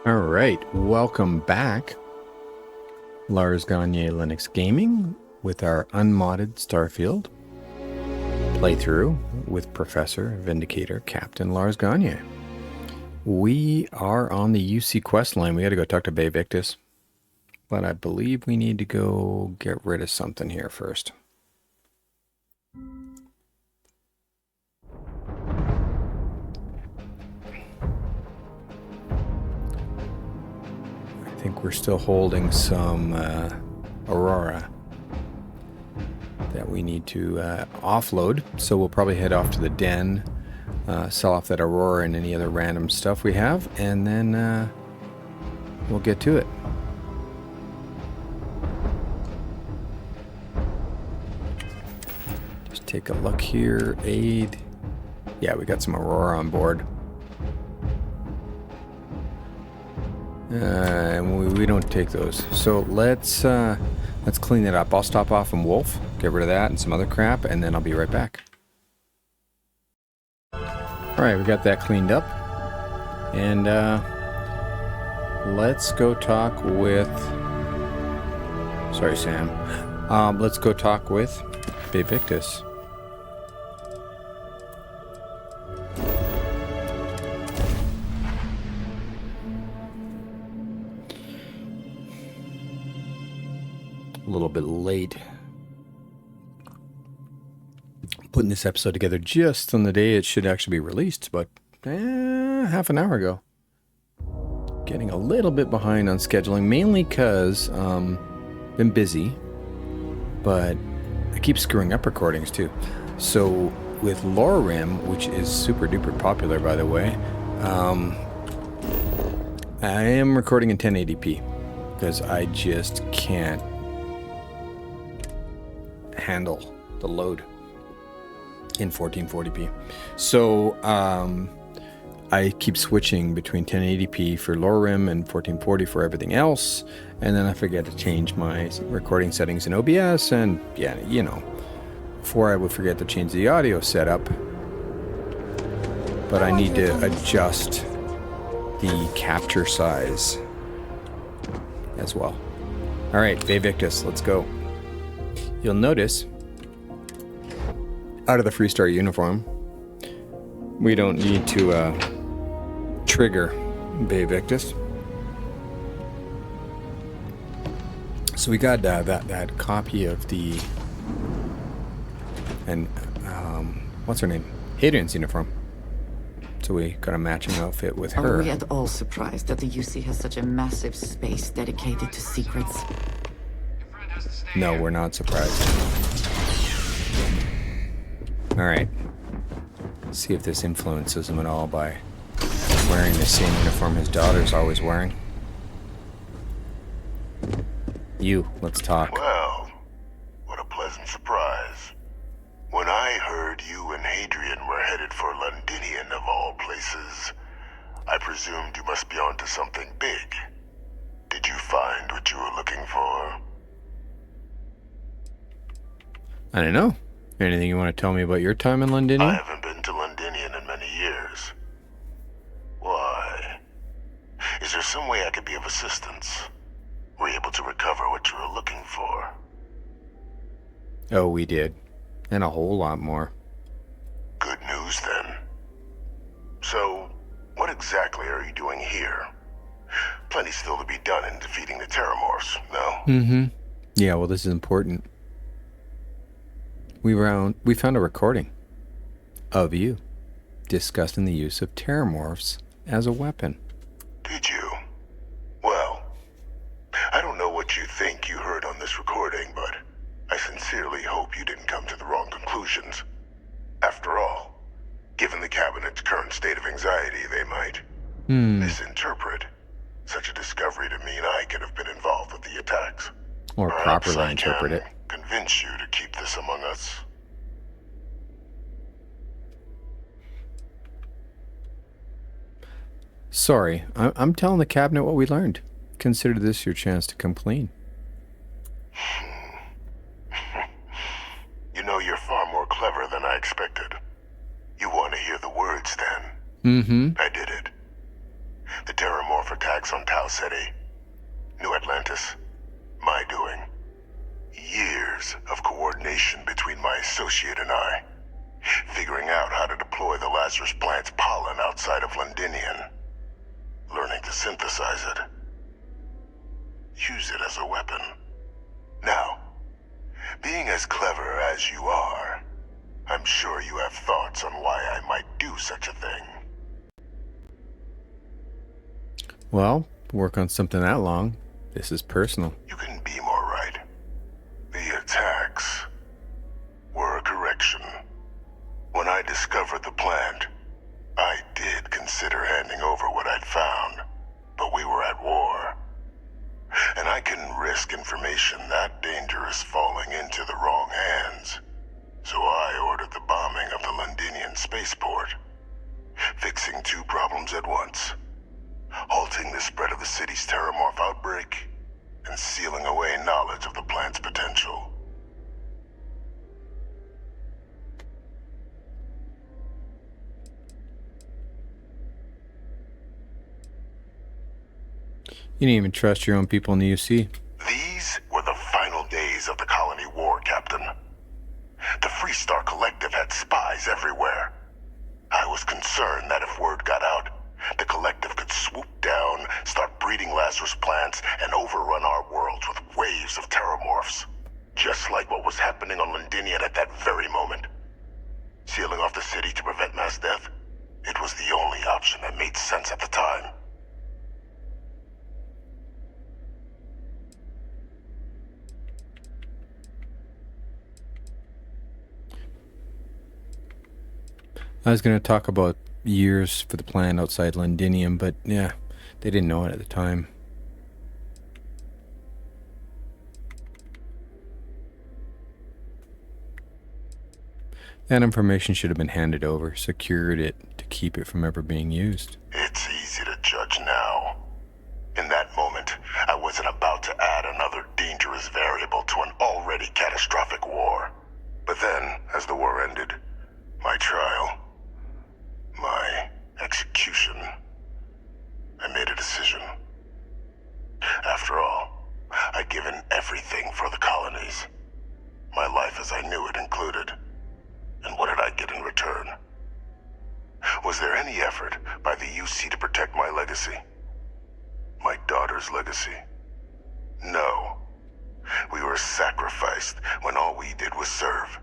All right, welcome back, Lars Gagner Linux Gaming, with our unmodded Starfield playthrough with Professor Vindicator Captain Lars Gagner. We are on the UC quest line. We got to go talk to Bay Victus, but I believe we need to go get rid of something here first. I think we're still holding some Aurora that we need to offload, so we'll probably head off to the den, sell off that Aurora and any other random stuff we have, and then we'll get to it. Just take a look here. Aid. Yeah, we got some Aurora on board. And we don't take those. So let's clean it up. I'll stop off in Wolf, get rid of that and some other crap, and then I'll be right back. Alright, we got that cleaned up. And let's go talk with... Sorry, Sam. Let's go talk with Bay Victus. A little bit late putting this episode together just on the day it should actually be released, but half an hour ago. Getting a little bit behind on scheduling, mainly because been busy, but I keep screwing up recordings too. So with Lorem, which is super duper popular, by the way, I am recording in 1080p because I just can't handle the load in 1440p. So I keep switching between 1080p for Lorem and 1440 for everything else, and then I forget to change my recording settings in OBS, and yeah, you know, before I would forget to change the audio setup, but I need to adjust the capture size as well. All right, Bay Victus, let's go. You'll notice, out of the Freestar uniform, we don't need to trigger Bay Victus. So we got that copy of the, and what's her name? Hadrian's uniform. So we got a matching outfit with her. Are we at all surprised that the UC has such a massive space dedicated to secrets? No, we're not surprised. Alright. See if this influences him at all by wearing the same uniform his daughter's always wearing. You, let's talk. Well, what a pleasant surprise. When I heard you and Hadrian were headed for Londinian of all places, I presumed you must be onto something big. Did you find what you were looking for? I don't know. Anything you want to tell me about your time in Londinian? I haven't been to Londinian in many years. Why? Is there some way I could be of assistance? Were you able to recover what you were looking for? Oh, we did. And a whole lot more. Good news, then. So, what exactly are you doing here? Plenty still to be done in defeating the Terramorphs, no? Mm-hmm. Yeah, well, this is important. We found a recording of you discussing the use of Terramorphs as a weapon. Did you? Well, I don't know what you think you heard on this recording, but I sincerely hope you didn't come to the wrong conclusions. After all, given the Cabinet's current state of anxiety, they might misinterpret such a discovery to mean I could have been involved with the attacks. Or Perhaps properly I interpret it. can convince you to keep this among us. Sorry, I'm telling the Cabinet what we learned. Consider this your chance to come clean. You know, you're far more clever than I expected. You want to hear the words, then? Mm-hmm. I did it. The Terramorph off attacks on Tau Ceti. New Atlantis. My doing. Years of coordination between my associate and I. Figuring out how to deploy the Lazarus plant's pollen outside of Londinian. Learning to synthesize it. Use it as a weapon. Now, being as clever as you are, I'm sure you have thoughts on why I might do such a thing. Well, work on something that long. This is personal. You can be more right. The attacks were a correction. When I discovered the plant, I did consider handing over what I'd found, but we were at war. And I couldn't risk information that dangerous falling into the wrong hands. So I ordered the bombing of the Londinian spaceport, fixing two problems at once. Halting the spread of the city's terramorph outbreak, and sealing away knowledge of the plant's potential. You didn't even trust your own people in the UC. These were the final days of the colony war, Captain. The Freestar Collective had spies everywhere. I was concerned that if word got out, the Collective could swoop down, start breeding Lazarus plants, and overrun our worlds with waves of terramorphs. Just like what was happening on Londinian at that very moment. Sealing off the city to prevent mass death, it was the only option that made sense at the time. I was going to talk about years for the plan outside Londinium, but yeah, they didn't know it at the time. That information should have been handed over, secured it to keep it from ever being used. It's easy to judge now. In that moment, I wasn't about to add another dangerous variable to an already catastrophic war. But then, as the war ended, my trial, my execution, I made a decision. After all, I'd given everything for the colonies. My life as I knew it included. And what did I get in return? Was there any effort by the UC to protect my legacy? My daughter's legacy? No. We were sacrificed when all we did was serve.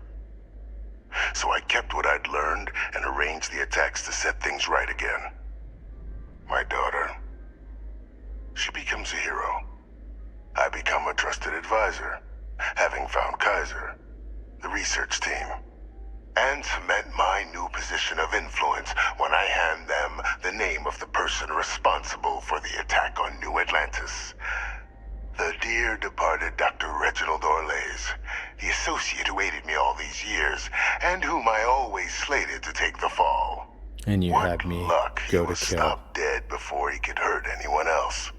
So I kept what I'd learned and arranged the attacks to set things right again. My daughter, she becomes a hero. I become a trusted advisor, having found Kaiser, the research team, and cement my new position of influence when I hand them the name of the person responsible for the attack on New Atlantis. The dear departed Dr. Reginald Orlays, the associate who aided me all these years, and whom I always slated to take the fall. And you What had me luck go he to was kill. stopped dead before he could hurt anyone else.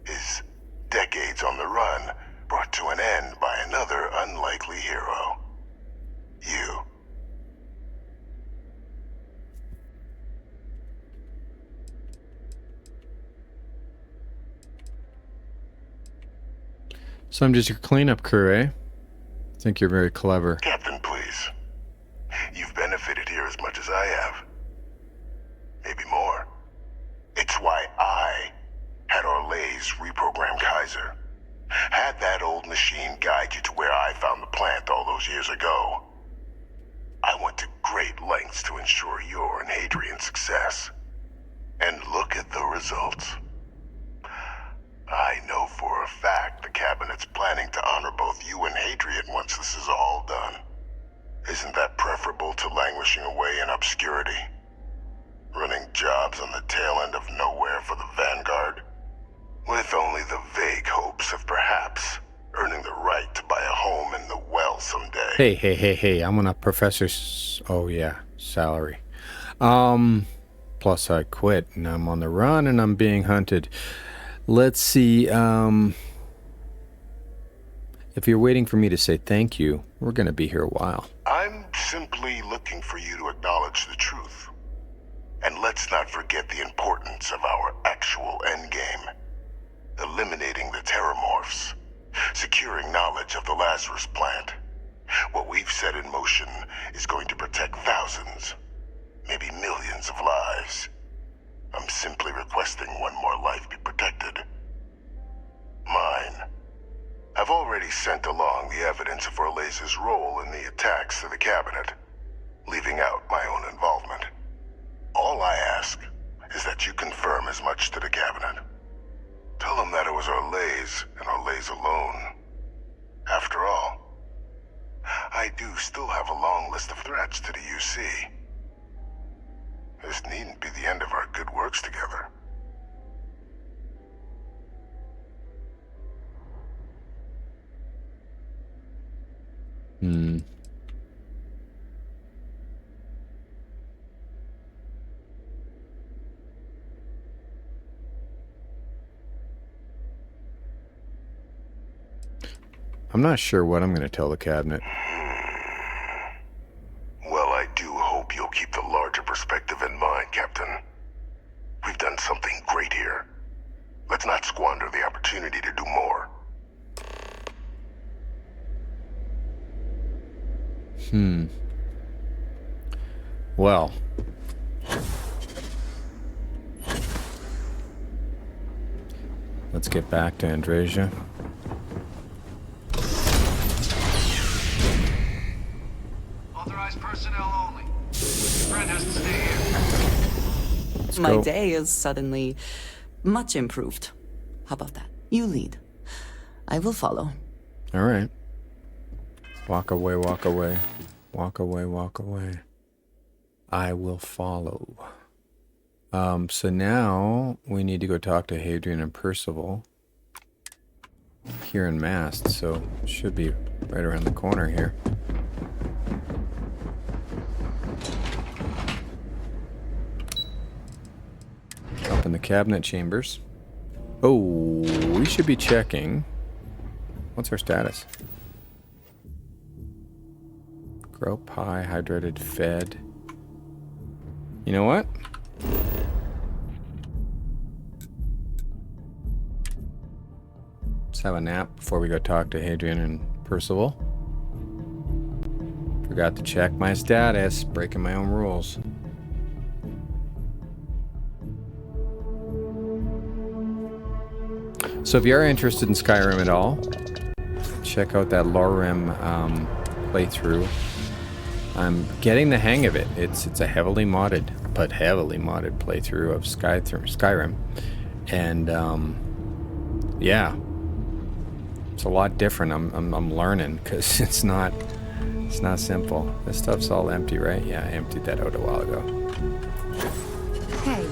His decades on the run brought to an end by another unlikely hero. You. So I'm just your cleanup crew, eh? Think you're very clever. Captain, please. You've benefited here as much as I have. Maybe more. It's why I had Orlays reprogram Kaiser. Had that old machine guide you to where I found the plant all those years ago. I went to great lengths to ensure your and Hadrian's success. And look at the results. I know for a fact the Cabinet's planning to honor both you and Hadrian once this is all done. Isn't that preferable to languishing away in obscurity? Running jobs on the tail end of nowhere for the Vanguard? With only the vague hopes of perhaps earning the right to buy a home in the well someday. Hey, I'm on a professor's, salary. Plus I quit and I'm on the run and I'm being hunted. Let's see, if you're waiting for me to say thank you, we're going to be here a while. I'm simply looking for you to acknowledge the truth. And let's not forget the importance of our actual endgame. Eliminating the terramorphs. Securing knowledge of the Lazarus plant. What we've set in motion is going to protect thousands, maybe millions of lives. I'm simply requesting one more life be protected. Mine. I've already sent along the evidence of Orleza's role in the attacks to the cabinet, leaving out my own involvement. All I ask is that you confirm as much to the cabinet. Tell them that it was Orlez and Orlez alone. After all, I do still have a long list of threats to the UC. This needn't be the end of our good works together. I'm not sure what I'm going to tell the cabinet. Well, I do hope you'll keep the larger perspective in mind, Captain. We've done something great here. Let's not squander the opportunity to do more. Well. Let's get back to Andresia. Authorized personnel only. Friend has to stay here. Let's My go. day is suddenly much improved. How about that? You lead. I will follow. All right. Walk away, walk away. Walk away, walk away. I will follow. So now we need to go talk to Hadrian and Percival here in Mast, so it should be right around the corner here. Up in the cabinet chambers. Oh, we should be checking. What's our status? Grow pie, hydrated, fed. You know what? Let's have a nap before we go talk to Hadrian and Percival. Forgot to check my status, breaking my own rules. So if you are interested in Skyrim at all, check out that Lorem playthrough. I'm getting the hang of it. It's a heavily modded playthrough of Skyrim, and yeah, it's a lot different. I'm learning because it's not simple. This stuff's all empty, right? Yeah, I emptied that out a while ago. Hey.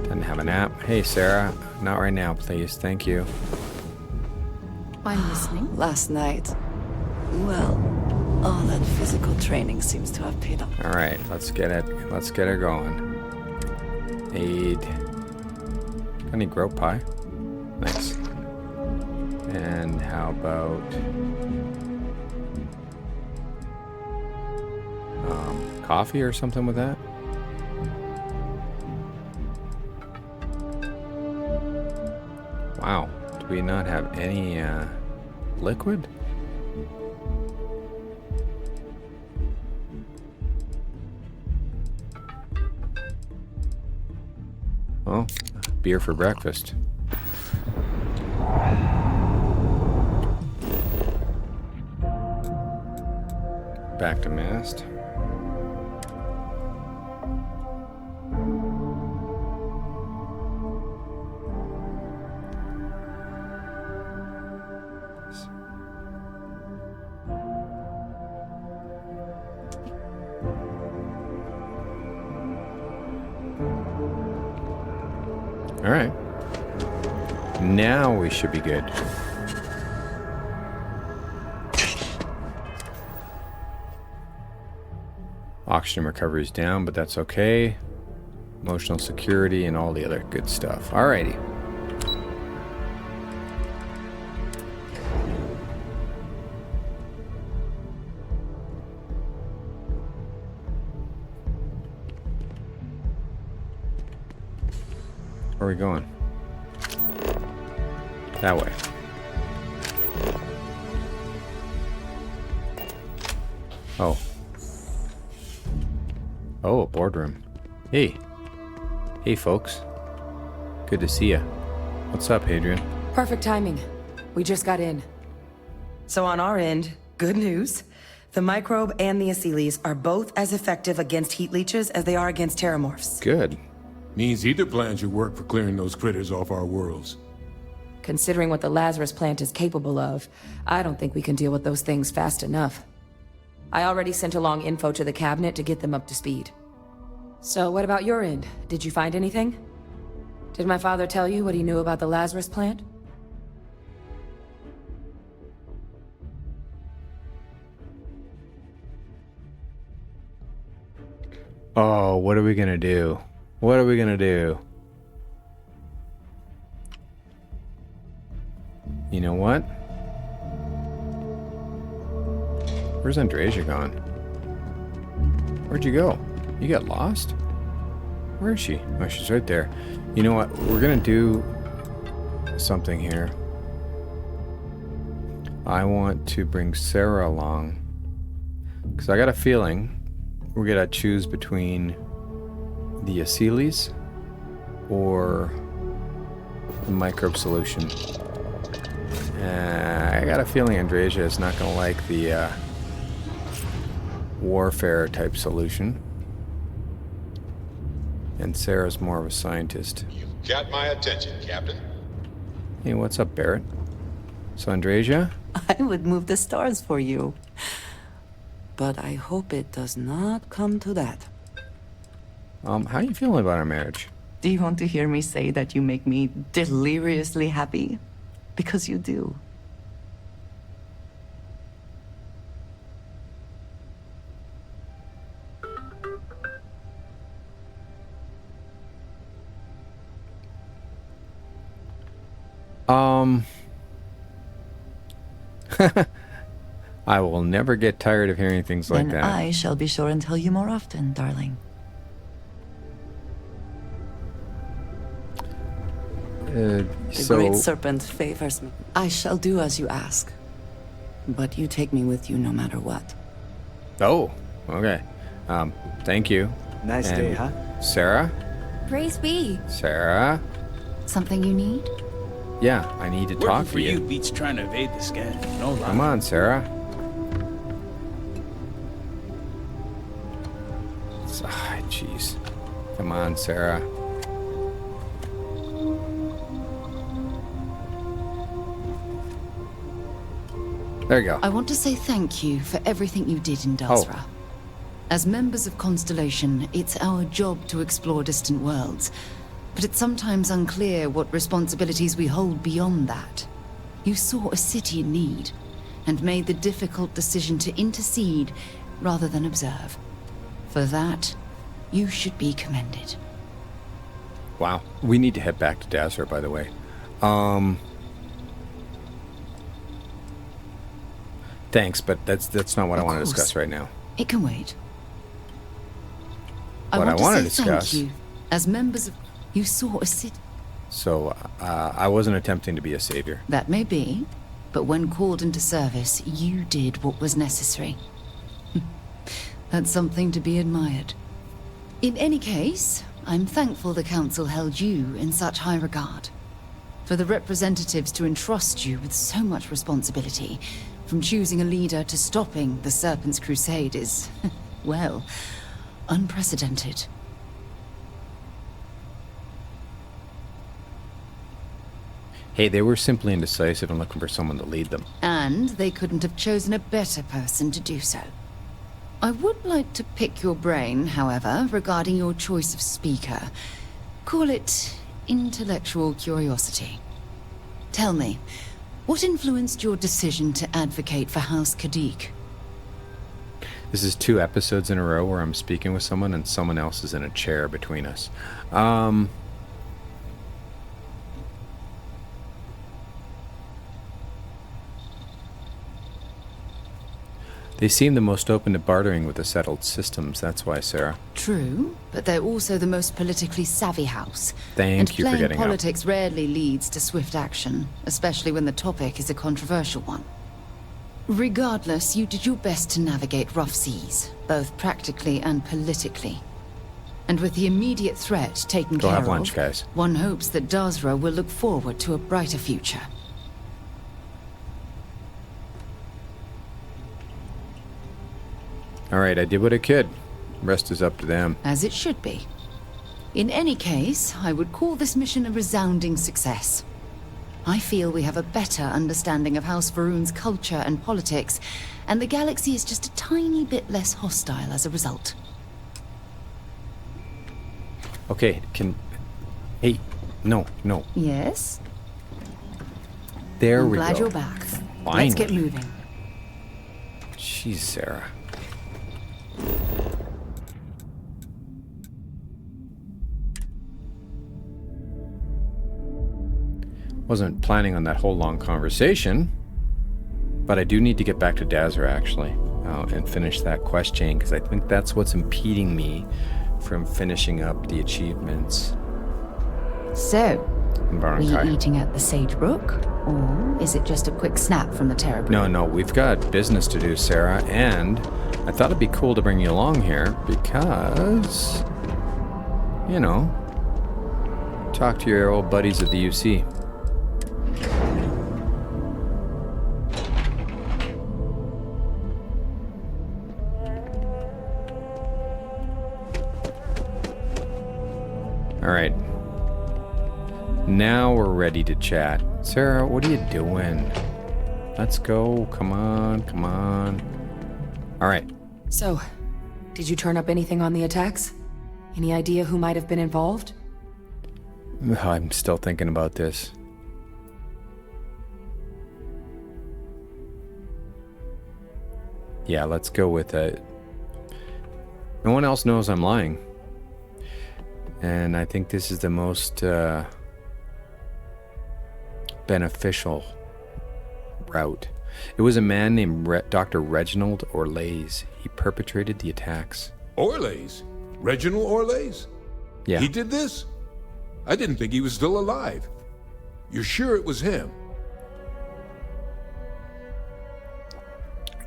Didn't have a nap. Hey, Sarah, not right now, please. Thank you. I'm listening. Last night, well, all that physical training seems to have paid off. All right, let's get it. Let's get her going. Aid. Any grow pie? Nice. And how about coffee or something with that? Wow. Do we not have any liquid? Oh, beer for breakfast. Back to mast. All right. Now we should be good. Oxygen recovery is down, but that's okay. Emotional security and all the other good stuff. Alrighty. we going? That way. Oh. Oh, a boardroom. Hey. Hey, folks. Good to see ya. What's up, Hadrian? Perfect timing. We just got in. So on our end, good news. The microbe and the Asylees are both as effective against heat leeches as they are against terramorphs. Good. Means either plan should work for clearing those critters off our worlds. Considering what the Lazarus plant is capable of, I don't think we can deal with those things fast enough. I already sent along info to the cabinet to get them up to speed. So what about your end? Did you find anything? Did my father tell you what he knew about the Lazarus plant? Oh, what are we gonna do? What are we gonna do? You know what? Where's Andreja gone? Where'd you go? You got lost? Where is she? Oh, she's right there. You know what? We're gonna do something here. I want to bring Sarah along, because I got a feeling we're gonna choose between the Asylees or the microbe solution. I got a feeling Andreja is not gonna like the warfare type solution, and Sarah's more of a scientist. You've got my attention, Captain. Hey, what's up, Barrett? So Andreja? I would move the stars for you. But I hope it does not come to that. How are you feeling about our marriage? Do you want to hear me say that you make me deliriously happy? Because you do. I will never get tired of hearing things like And that. I shall be sure and tell you more often, darling. The Great Serpent favors me. I shall do as you ask. But you take me with you no matter what. Oh, okay. Thank you. Nice And day, huh? Sarah? Praise be. Sarah? Something you need? Yeah, I need to talk Working to you. beats trying to evade the scan. No lie. Come on, Sarah. Jeez. Come on, Sarah. There you go. I want to say thank you for everything you did in Dasra. As members of Constellation, it's our job to explore distant worlds, but it's sometimes unclear what responsibilities we hold beyond that. You saw a city in need, and made the difficult decision to intercede rather than observe. For that, you should be commended. Wow. We need to head back to Dasra, by the way. Thanks, but that's not what I want to discuss right now. It can wait. What I want to say discuss. thank you. As members of, you saw a city. So, I wasn't attempting to be a savior. That may be, but when called into service, you did what was necessary. That's something to be admired. In any case, I'm thankful the Council held you in such high regard. For the representatives to entrust you with so much responsibility, from choosing a leader to stopping the Serpent's crusade is, well, unprecedented. Hey, they were simply indecisive and looking for someone to lead them. And they couldn't have chosen a better person to do so. I would like to pick your brain, however, regarding your choice of speaker. Call it intellectual curiosity. Tell me, what influenced your decision to advocate for House Kadik? This is 2 episodes in a row where I'm speaking with someone and someone else is in a chair between us. They seem the most open to bartering with the settled systems. That's why, Sarah. True, but they're also the most politically savvy house. Thank you for getting And playing politics rarely leads to swift action, especially when the topic is a controversial one. Regardless, you did your best to navigate rough seas, both practically and politically. And with the immediate threat taken Go care have lunch, of, guys. one hopes that Dazra will look forward to a brighter future. All right, I did what I could. Rest is up to them. As it should be. In any case, I would call this mission a resounding success. I feel we have a better understanding of House Va'ruun's culture and politics, and the galaxy is just a tiny bit less hostile as a result. Okay, Hey, no. Yes? There I'm we go. glad you're back. Finally. Let's get moving. Jeez, Sarah. Wasn't planning on that whole long conversation, but I do need to get back to Dazra, actually, and finish that quest chain, because I think that's what's impeding me from finishing up the achievements. So, in were you Barankai. eating at the Sage Brook, or is it just a quick snap from the Terror Brew? No, we've got business to do, Sarah, and I thought it'd be cool to bring you along here because, you know, talk to your old buddies at the UC. All right. Now we're ready to chat. Sarah, what are you doing? Let's go. Come on. All right. So, did you turn up anything on the attacks? Any idea who might have been involved? I'm still thinking about this. Yeah, let's go with it. No one else knows I'm lying. And I think this is the most beneficial route. It was a man named Dr. Reginald Orlays. He perpetrated the attacks. Orlays? Reginald Orlays? Yeah. He did this? I didn't think he was still alive. You're sure it was him?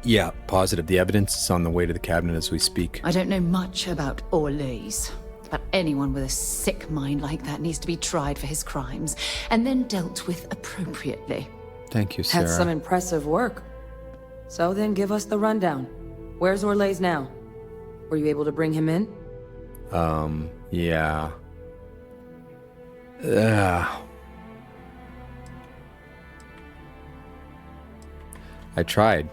Yeah, positive. The evidence is on the way to the cabinet as we speak. I don't know much about Orlays, but anyone with a sick mind like that needs to be tried for his crimes, and then dealt with appropriately. Thank you, Sarah. That's some impressive work. So then give us the rundown. Where's Orlays now? Were you able to bring him in? Yeah. I tried.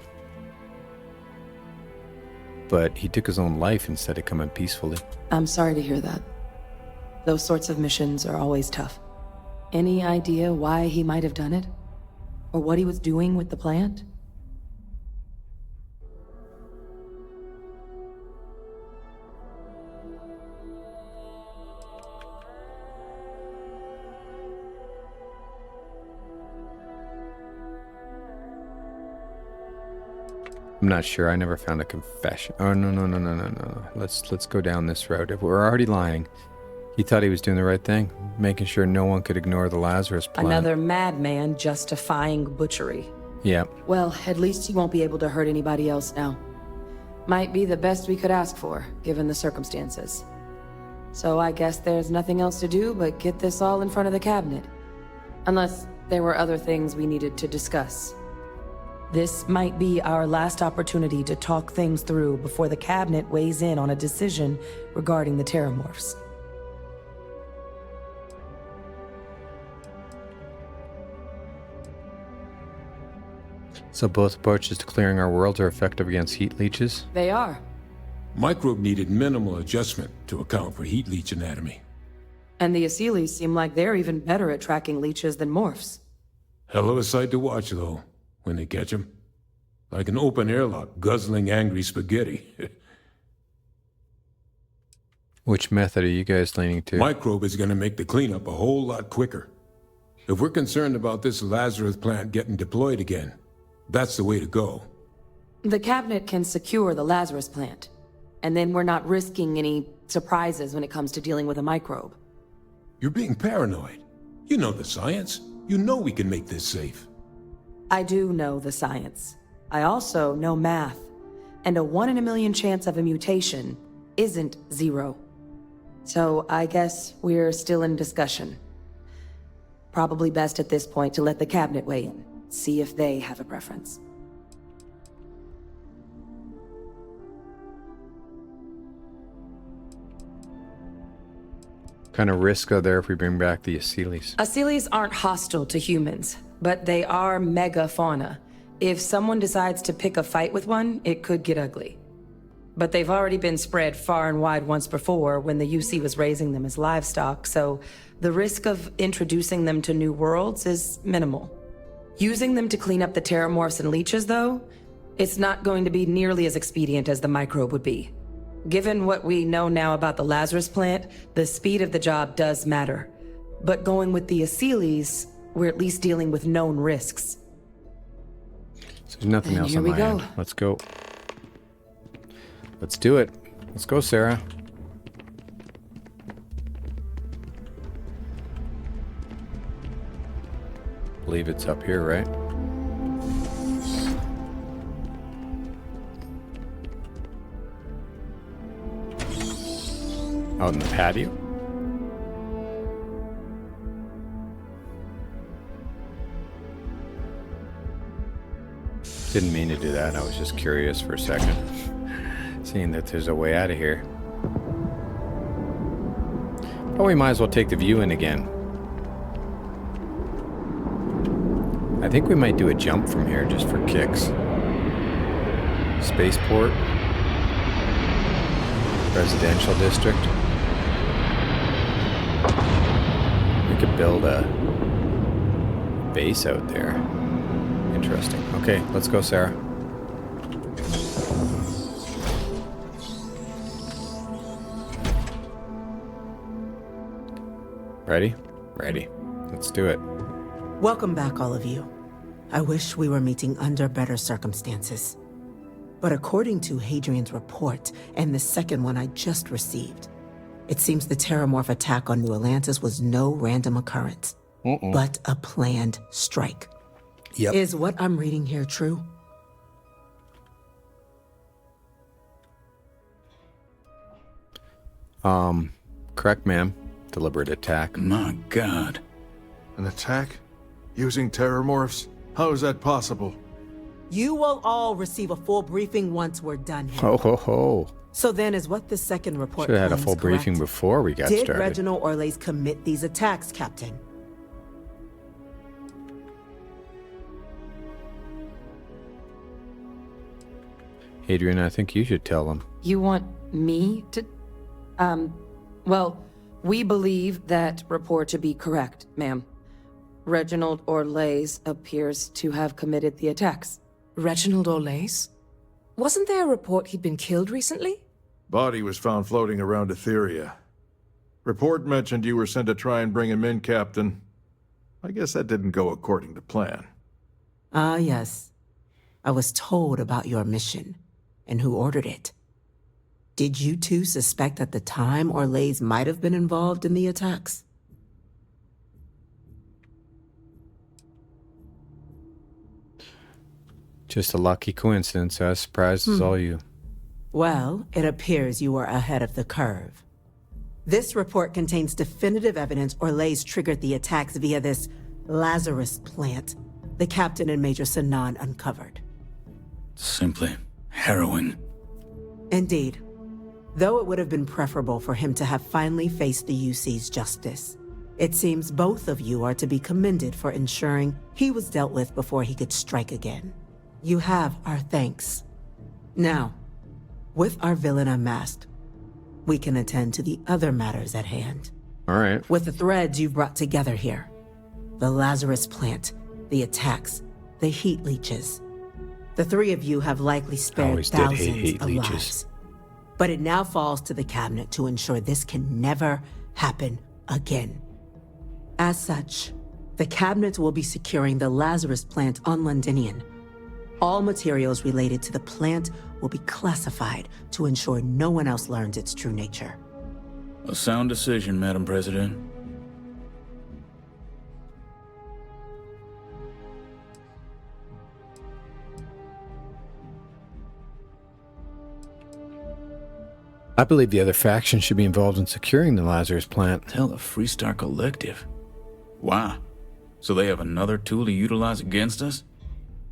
But he took his own life instead of coming peacefully. I'm sorry to hear that. Those sorts of missions are always tough. Any idea why he might have done it? Or what he was doing with the plant? I'm not sure. I never found a confession. Oh, no. Let's go down this road. If we're already lying. He thought he was doing the right thing, making sure no one could ignore the Lazarus plant. Another madman justifying butchery. Yeah. Well, at least he won't be able to hurt anybody else now. Might be the best we could ask for, given the circumstances. So I guess there's nothing else to do but get this all in front of the cabinet. Unless there were other things we needed to discuss. This might be our last opportunity to talk things through before the cabinet weighs in on a decision regarding the Terramorphs. So both approaches to clearing our worlds are effective against heat leeches? They are. Microbe needed minimal adjustment to account for heat leech anatomy. And the Aseles seem like they're even better at tracking leeches than morphs. Hell of a sight to watch, though, when they catch 'em. Like an open airlock guzzling angry spaghetti. Which method are you guys leaning to? Microbe is gonna make the cleanup a whole lot quicker. If we're concerned about this Lazarus plant getting deployed again, that's the way to go. The cabinet can secure the Lazarus plant, and then we're not risking any surprises when it comes to dealing with a microbe. You're being paranoid. You know the science. You know we can make this safe. I do know the science. I also know math. And a 1 in a million chance of a mutation isn't 0. So I guess we're still in discussion. Probably best at this point to let the cabinet weigh in, see if they have a preference. What kind of risk are there if we bring back the Aseles? Aseles aren't hostile to humans, but they are megafauna. If someone decides to pick a fight with one, it could get ugly. But they've already been spread far and wide once before when the UC was raising them as livestock, so the risk of introducing them to new worlds is minimal. Using them to clean up the terramorphs and leeches, though, it's not going to be nearly as expedient as the microbe would be. Given what we know now about the Lazarus plant, the speed of the job does matter. But going with the Aseles, we're at least dealing with known risks. So there's nothing else on my end. Let's go. Let's do it. Let's go, Sarah. Believe it's up here, right? Out in the patio? Didn't mean to do that. I was just curious for a second. Seeing that there's a way out of here. Oh, we might as well take the view in again. I think we might do a jump from here just for kicks. Spaceport. Residential district. We could build a base out there. Interesting. Okay, let's go, Sarah. Ready? Ready. Let's do it. Welcome back, all of you. I wish we were meeting under better circumstances. But according to Hadrian's report, and the second one I just received, it seems the Terramorph attack on New Atlantis was no random occurrence, but a planned strike. Yep. Is what I'm reading here true? Correct, ma'am. Deliberate attack. My God. An attack? Using terramorphs? How is that possible? You will all receive a full briefing once we're done here. Ho, ho, ho. So then is what the second report Should have had a claims full briefing correct? before we got Did started. Reginald Orlays commit these attacks, Captain? Hadrian, I think you should tell them. You want me to? Well, we believe that report to be correct, ma'am. Reginald Orlays appears to have committed the attacks. Reginald Orlays? Wasn't there a report he'd been killed recently? Body was found floating around Etheria. Report mentioned you were sent to try and bring him in, Captain. I guess that didn't go according to plan. Ah, yes. I was told about your mission and who ordered it. Did you two suspect at the time Orlays might have been involved in the attacks? Just a lucky coincidence, as surprised as all you. Well, it appears you were ahead of the curve. This report contains definitive evidence Orlays triggered the attacks via this Lazarus plant the Captain and Major Sanan uncovered. Simply harrowing. Indeed. Though it would have been preferable for him to have finally faced the UC's justice, it seems both of you are to be commended for ensuring he was dealt with before he could strike again. You have our thanks. Now, with our villain unmasked, we can attend to the other matters at hand. All right. With the threads you've brought together here, the Lazarus plant, the attacks, the heat leeches, the three of you have likely spared Always did thousands hate heat of leeches. lives. But it now falls to the cabinet to ensure this can never happen again. As such, the cabinet will be securing the Lazarus plant on Londinian, All materials related to the plant will be classified to ensure no one else learns its true nature. A sound decision, Madam President. I believe the other faction should be involved in securing the Lazarus plant. Tell the Freestar Collective. Wow. So they have another tool to utilize against us?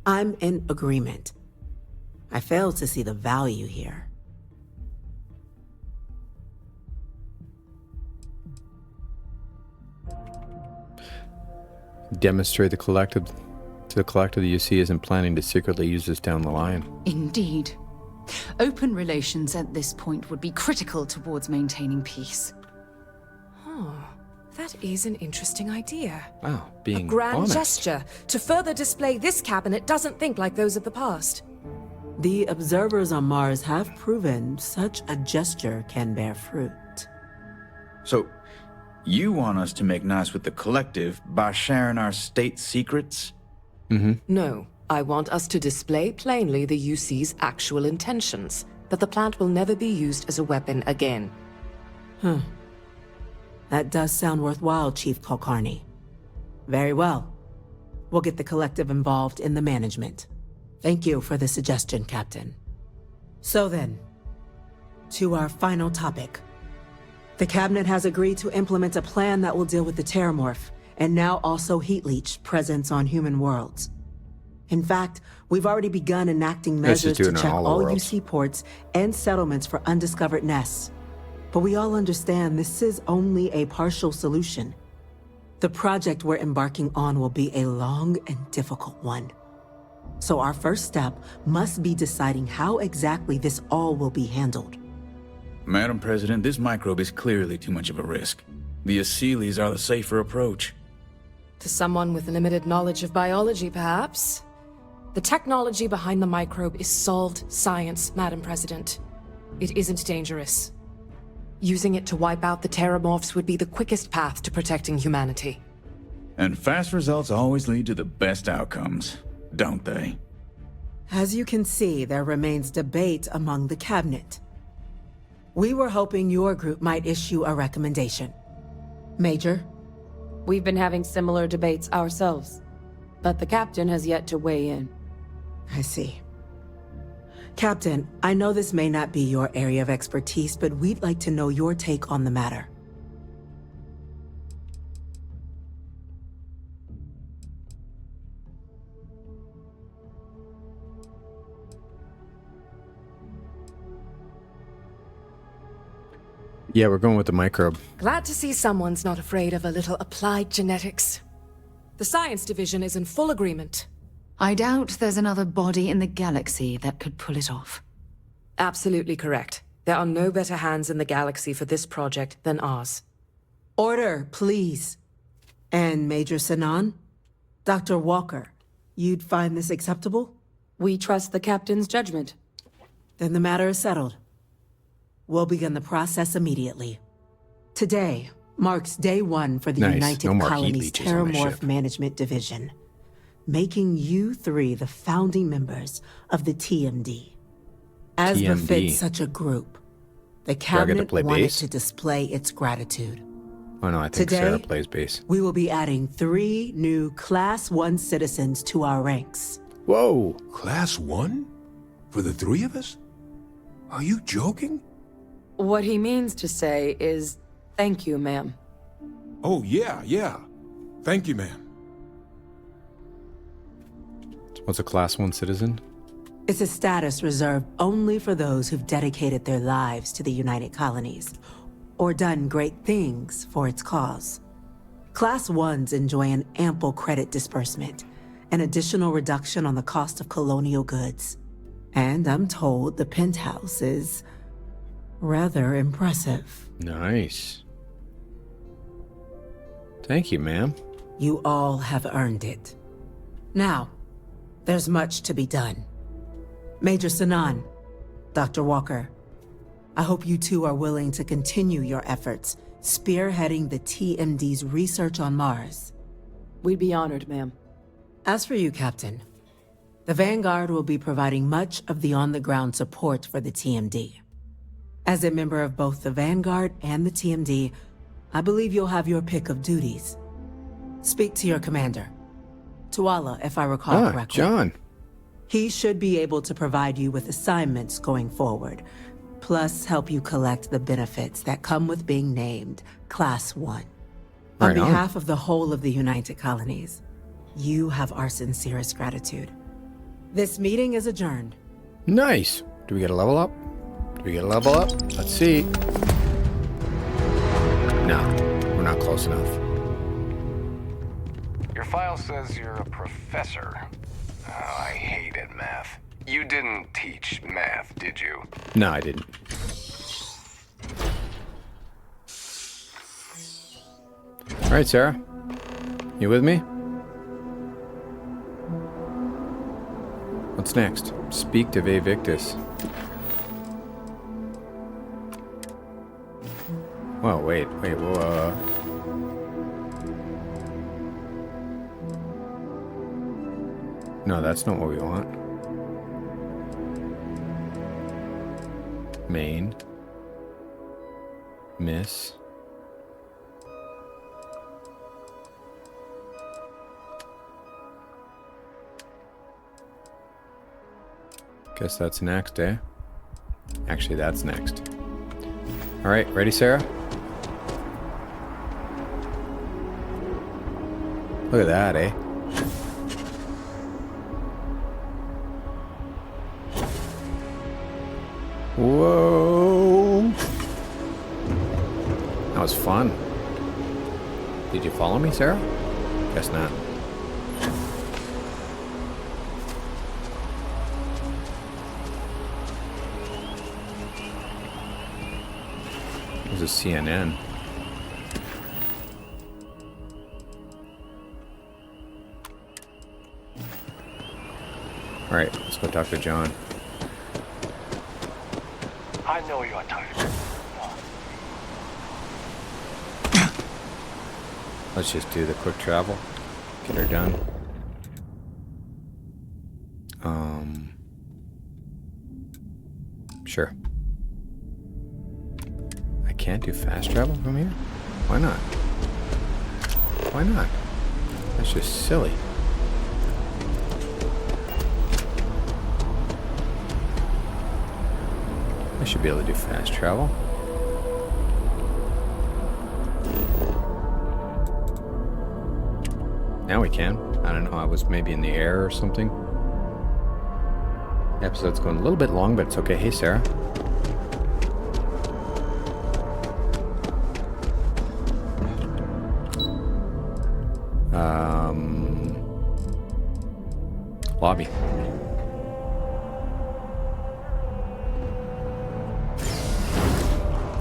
I'm in agreement. I fail to see the value here. Demonstrate to the collective the UC isn't planning to secretly use this down the line. Indeed. Open relations at this point would be critical towards maintaining peace. That is an interesting idea. Wow, being a grand honest. gesture to further display this cabinet doesn't think like those of the past. The observers on Mars have proven such a gesture can bear fruit. So, you want us to make nice with the collective by sharing our state secrets? No, I want us to display plainly the UC's actual intentions, that the plant will never be used as a weapon again. That does sound worthwhile, Chief Kulkarni. Very well. We'll get the collective involved in the management. Thank you for the suggestion, Captain. So then, to our final topic. The Cabinet has agreed to implement a plan that will deal with the Terramorph, and now also Heat Leech presence on human worlds. In fact, we've already begun enacting measures to check all UC ports and settlements for undiscovered nests. But we all understand this is only a partial solution. The project we're embarking on will be a long and difficult one. So our first step must be deciding how exactly this all will be handled. Madam President, this microbe is clearly too much of a risk. The Aseles are the safer approach. To someone with limited knowledge of biology, perhaps? The technology behind the microbe is solved science, Madam President. It isn't dangerous. Using it to wipe out the Terramorphs would be the quickest path to protecting humanity. And fast results always lead to the best outcomes, don't they? As you can see, there remains debate among the Cabinet. We were hoping your group might issue a recommendation. Major? We've been having similar debates ourselves, but the captain has yet to weigh in. I see. Captain, I know this may not be your area of expertise, but we'd like to know your take on the matter. Yeah, we're going with the microbe. Glad to see someone's not afraid of a little applied genetics. The science division is in full agreement. I doubt there's another body in the galaxy that could pull it off. Absolutely correct. There are no better hands in the galaxy for this project than ours. Order, please. And Major Sinan? Dr. Walker, you'd find this acceptable? We trust the captain's judgment. Then the matter is settled. We'll begin the process immediately. Today marks day one for the United Colonies Terramorph Management Division, making you three the founding members of the TMD. As befits such a group, the Cabinet wanted to display its gratitude. Oh no, I think Sarah plays base. We will be adding 3 new Class 1 citizens to our ranks. Whoa! Class 1? For the 3 of us? Are you joking? What he means to say is, thank you, ma'am. Oh, yeah. Thank you, ma'am. What's a Class 1 citizen? It's a status reserved only for those who've dedicated their lives to the United Colonies, or done great things for its cause. Class 1s enjoy an ample credit disbursement, an additional reduction on the cost of colonial goods. And I'm told the penthouse is rather impressive. Nice. Thank you, ma'am. You all have earned it. Now, there's much to be done. Major Sinan, Dr. Walker, I hope you two are willing to continue your efforts spearheading the TMD's research on Mars. We'd be honored, ma'am. As for you, Captain, The Vanguard will be providing much of the on-the-ground support for the TMD. As a member of both the Vanguard and the TMD, I believe you'll have your pick of duties. Speak to your commander. Tuala, if I recall correctly. John. He should be able to provide you with assignments going forward, plus help you collect the benefits that come with being named Class 1. On behalf of the whole of the United Colonies, you have our sincerest gratitude. This meeting is adjourned. Nice. Do we get a level up? Let's see. No, we're not close enough. Your file says you're a professor. Oh, I hated math. You didn't teach math, did you? No, I didn't. All right, Sarah. You with me? What's next? Speak to Victus. Well, wait, whoa. No, that's not what we want. Main. Miss. Guess that's next, eh? Actually, that's next. All right, ready, Sarah? Look at that, eh? Whoa! That was fun. Did you follow me, Sarah? Guess not. This is CNN. All right, let's go talk to John. I know you're tired. Let's just do the quick travel. Get her done. Sure. I can't do fast travel from here? Why not? Why not? That's just silly. I should be able to do fast travel. Now we can. I don't know, I was maybe in the air or something. The episode's going a little bit long, but it's okay. Hey, Sarah. Lobby.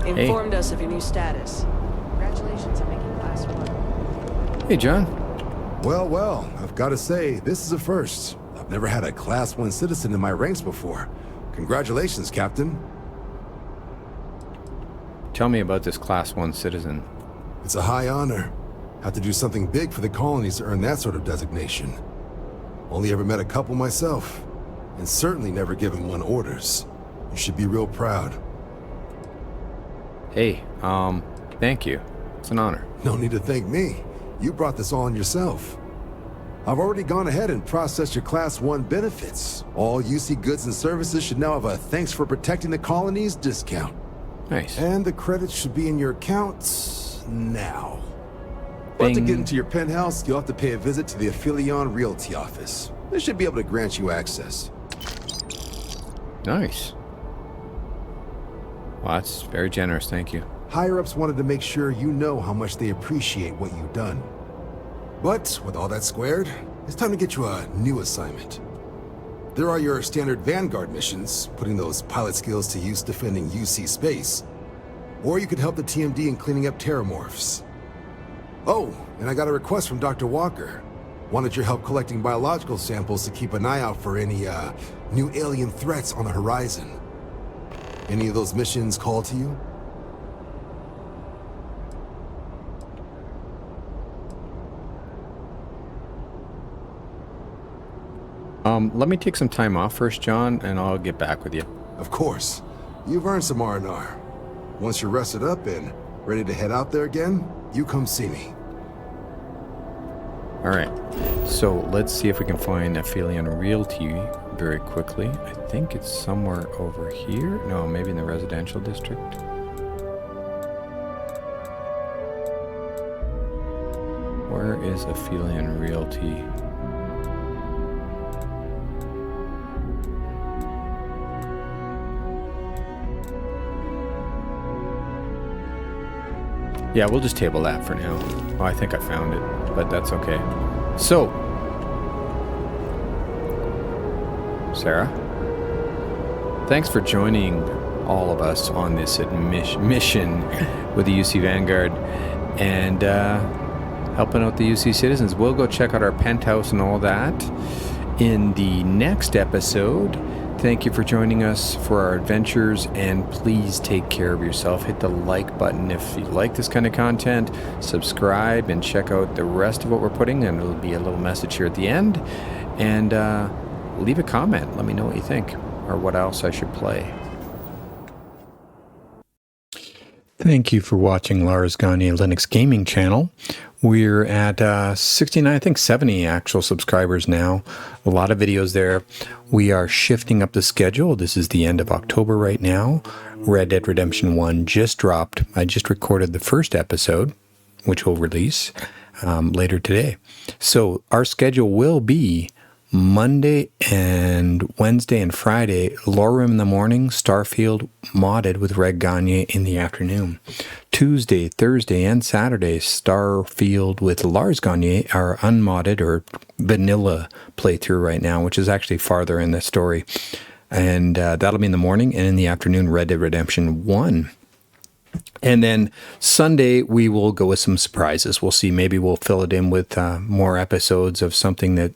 Informed us of your new status. Congratulations on making Class 1. Hey, John. Well, I've got to say, this is a first. I've never had a Class 1 citizen in my ranks before. Congratulations, Captain. Tell me about this Class 1 citizen. It's a high honor. Have to do something big for the colonies to earn that sort of designation. Only ever met a couple myself, and certainly never given one orders. You should be real proud. Hey, thank you. It's an honor. No need to thank me. You brought this on yourself. I've already gone ahead and processed your Class 1 benefits. All UC goods and services should now have a thanks for protecting the colonies discount. Nice. And the credits should be in your accounts now. But to get into your penthouse, you'll have to pay a visit to the Aphelion Realty office. They should be able to grant you access. Nice. Well, that's very generous, thank you. Higher-ups wanted to make sure you know how much they appreciate what you've done. But with all that squared, it's time to get you a new assignment. There are your standard Vanguard missions, putting those pilot skills to use defending UC space. Or you could help the TMD in cleaning up terramorphs. Oh, and I got a request from Dr. Walker. Wanted your help collecting biological samples to keep an eye out for any, new alien threats on the horizon. Any of those missions call to you? Let me take some time off first, John, and I'll get back with you. Of course. You've earned some R&R. Once you're rested up and ready to head out there again, you come see me. All right. So let's see if we can find Aphelion Realty very quickly. I think it's somewhere over here. No, maybe in the residential district. Where is Aphelion Realty? Yeah, we'll just table that for now. Oh, I think I found it, but that's okay. So, Sarah, thanks for joining all of us on this mission with the UC Vanguard and helping out the UC citizens. We'll go check out our penthouse and all that in the next episode. Thank you for joining us for our adventures, and please take care of yourself. Hit the like button if you like this kind of content. Subscribe and check out the rest of what we're putting, and it'll be a little message here at the end. And leave a comment. Let me know what you think or what else I should play. Thank you for watching Lars Gagner Linux Gaming Channel. We're at 69, I think 70 actual subscribers now. A lot of videos there. We are shifting up the schedule. This is the end of October right now. Red Dead Redemption 1 just dropped. I just recorded the first episode, which will release later today. So our schedule will be Monday and Wednesday and Friday, Lore Room in the morning, Starfield modded with Red Gagner in the afternoon. Tuesday, Thursday, and Saturday, Starfield with Lars Gagner, our unmodded or vanilla playthrough right now, which is actually farther in the story. And that'll be in the morning, and in the afternoon, Red Dead Redemption 1. And then Sunday, we will go with some surprises. We'll see. Maybe we'll fill it in with more episodes of something that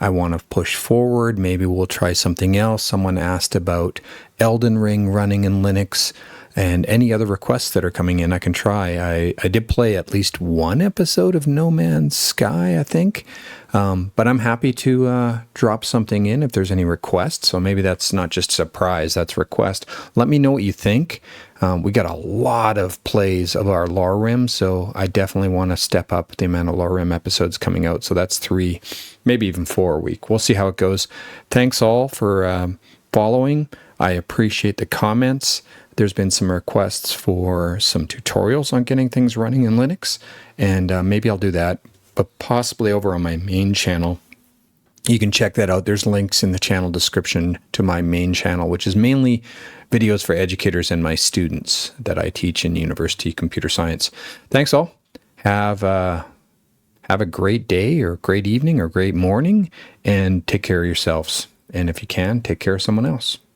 I want to push forward. Maybe we'll try something else. Someone asked about Elden Ring running in Linux, and any other requests that are coming in I can try. I did play at least one episode of No Man's Sky, I think, but I'm happy to drop something in if there's any requests. So maybe that's not just surprise, that's request. Let me know what you think. We got a lot of plays of our Lore Rim, so I definitely want to step up the amount of Lore Rim episodes coming out. So that's 3, maybe even 4 a week. We'll see how it goes. Thanks all for following. I appreciate the comments. There's been some requests for some tutorials on getting things running in Linux, and maybe I'll do that, but possibly over on my main channel. You can check that out. There's links in the channel description to my main channel, which is mainly videos for educators and my students that I teach in University Computer Science. Thanks all. Have a great day or great evening or great morning, and take care of yourselves. And if you can, take care of someone else.